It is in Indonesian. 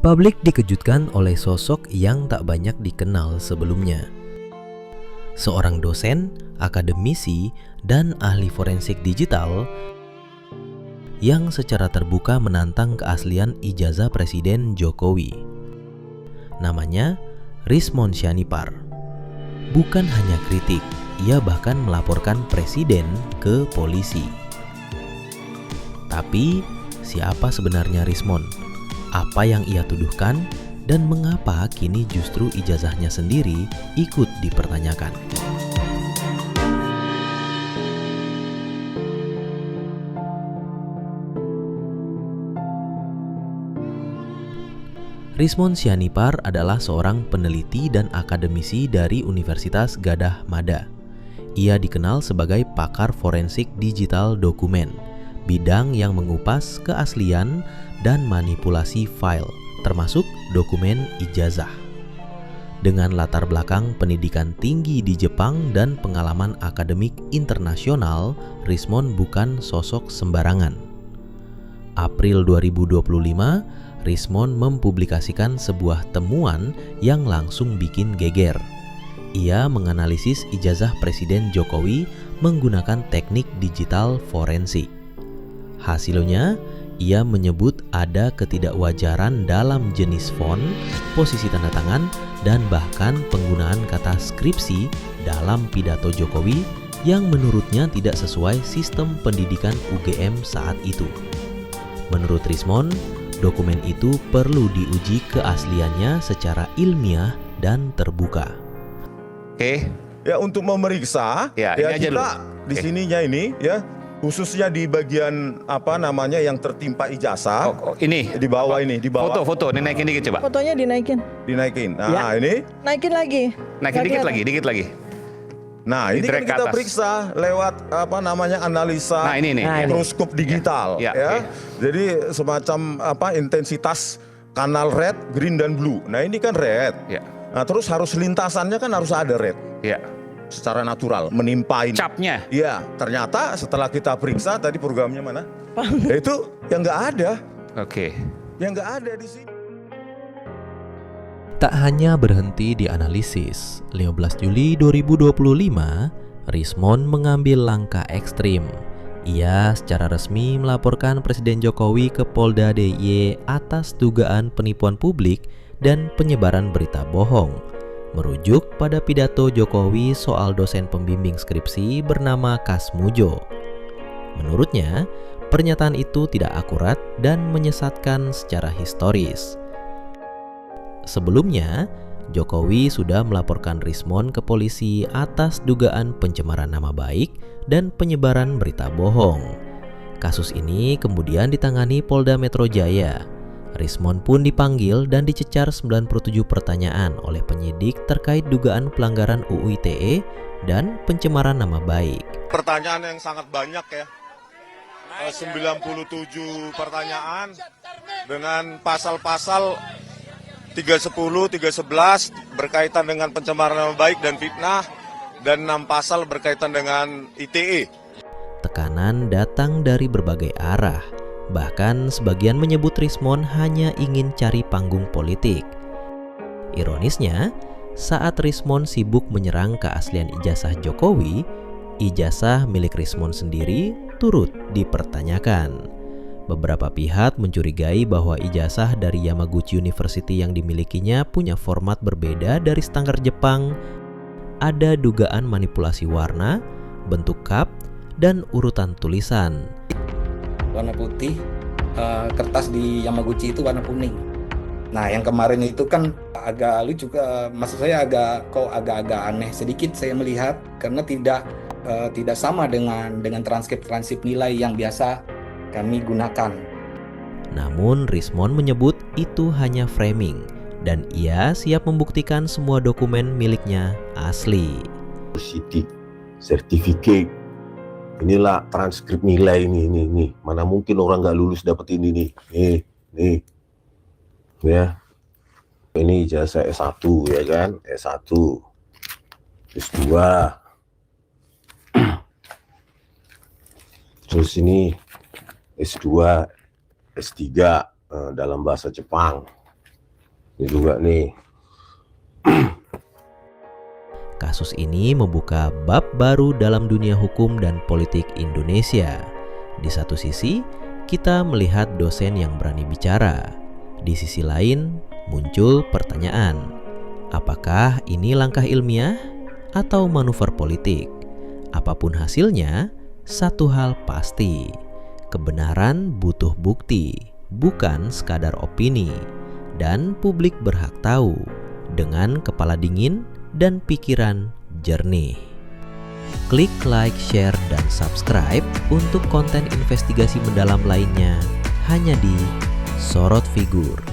Publik dikejutkan oleh sosok yang tak banyak dikenal sebelumnya. Seorang dosen, akademisi, dan ahli forensik digital yang secara terbuka menantang keaslian ijazah Presiden Jokowi. Namanya Rismon Syanipar. Bukan hanya kritik, ia bahkan melaporkan Presiden ke polisi. Tapi, siapa sebenarnya Rismon? Apa yang ia tuduhkan? Dan mengapa kini justru ijazahnya sendiri ikut dipertanyakan? Rismon Syanipar adalah seorang peneliti dan akademisi dari Universitas Gadjah Mada. Ia dikenal sebagai pakar forensik digital dokumen, bidang yang mengupas keaslian dan manipulasi file, termasuk dokumen ijazah. Dengan latar belakang pendidikan tinggi di Jepang dan pengalaman akademik internasional, Rismon bukan sosok sembarangan. April 2025, Rismon mempublikasikan sebuah temuan yang langsung bikin geger. Ia menganalisis ijazah Presiden Jokowi menggunakan teknik digital forensik. Hasilnya, ia menyebut ada ketidakwajaran dalam jenis font, posisi tanda tangan, dan bahkan penggunaan kata skripsi dalam pidato Jokowi yang menurutnya tidak sesuai sistem pendidikan UGM saat itu. Menurut Rismon, dokumen itu perlu diuji keasliannya secara ilmiah dan terbuka. Oke. Ya, untuk memeriksa, Ya, ya ini aja kita dulu. di sininya ini ya, khususnya di bagian apa namanya yang tertimpa ijazah. Ini Di bawah ini, di bawah. foto nih, naikin dikit coba. Fotonya dinaikin. Dinaikin. Nah, Ya. ini. Naikin lagi. Naikin Nggak dikit lagi. Nah, ini kan Di drag ke kita atas. periksa lewat apa namanya analisa Nah, ini nih. Nah, ini. mikroskop digital Ya, ya. oke. Jadi semacam apa intensitas kanal red, green dan blue. Nah, ini kan red. Ya. Nah, terus harus lintasannya kan harus ada red Ya. secara natural menimpa ini. Capnya. Iya, ternyata setelah kita periksa tadi programnya mana? Ya, itu yang nggak ada, Oke. yang nggak ada di sini. Tak hanya berhenti di analisis, 15 Juli 2025, Rismon mengambil langkah ekstrim. Ia secara resmi melaporkan Presiden Jokowi ke Polda DIY atas dugaan penipuan publik dan penyebaran berita bohong, merujuk pada pidato Jokowi soal dosen pembimbing skripsi bernama Kasmujo. Menurutnya, pernyataan itu tidak akurat dan menyesatkan secara historis. Sebelumnya, Jokowi sudah melaporkan Rismon ke polisi atas dugaan pencemaran nama baik dan penyebaran berita bohong. Kasus ini kemudian ditangani Polda Metro Jaya. Rismon pun dipanggil dan dicecar 97 pertanyaan oleh penyidik terkait dugaan pelanggaran UU ITE dan pencemaran nama baik. Pertanyaan yang sangat banyak ya. 97 pertanyaan dengan pasal-pasal 310, 311 berkaitan dengan pencemaran nama baik dan fitnah, dan 6 pasal berkaitan dengan ITE. Tekanan datang dari berbagai arah. Bahkan sebagian menyebut Rismon hanya ingin cari panggung politik. Ironisnya, saat Rismon sibuk menyerang keaslian ijazah Jokowi, ijazah milik Rismon sendiri turut dipertanyakan. Beberapa pihak mencurigai bahwa ijazah dari Yamaguchi University yang dimilikinya punya format berbeda dari standar Jepang. Ada dugaan manipulasi warna, bentuk cup, dan urutan tulisan. Warna putih, kertas di Yamaguchi itu warna kuning. Nah, yang kemarin itu kan agak lucu, maksud saya agak-agak aneh sedikit saya melihat karena tidak sama dengan transkrip nilai yang biasa kami gunakan. Namun Rismon menyebut itu hanya framing dan ia siap membuktikan semua dokumen miliknya asli. Sertifikat, inilah transkrip nilai ini. Mana mungkin orang nggak lulus dapat ini nih. Ya, ini ijazah S1 ya kan, S1, S2, terus ini S2, S3 dalam bahasa Jepang. Ini juga nih. Kasus ini membuka bab baru dalam dunia hukum dan politik Indonesia. Di satu sisi, kita melihat dosen yang berani bicara. Di sisi lain, muncul pertanyaan, apakah ini langkah ilmiah atau manuver politik? Apapun hasilnya, satu hal pasti, kebenaran butuh bukti, bukan sekadar opini, dan publik berhak tahu dengan kepala dingin dan pikiran jernih. Klik like, share, dan subscribe untuk konten investigasi mendalam lainnya hanya di Sorot Figur.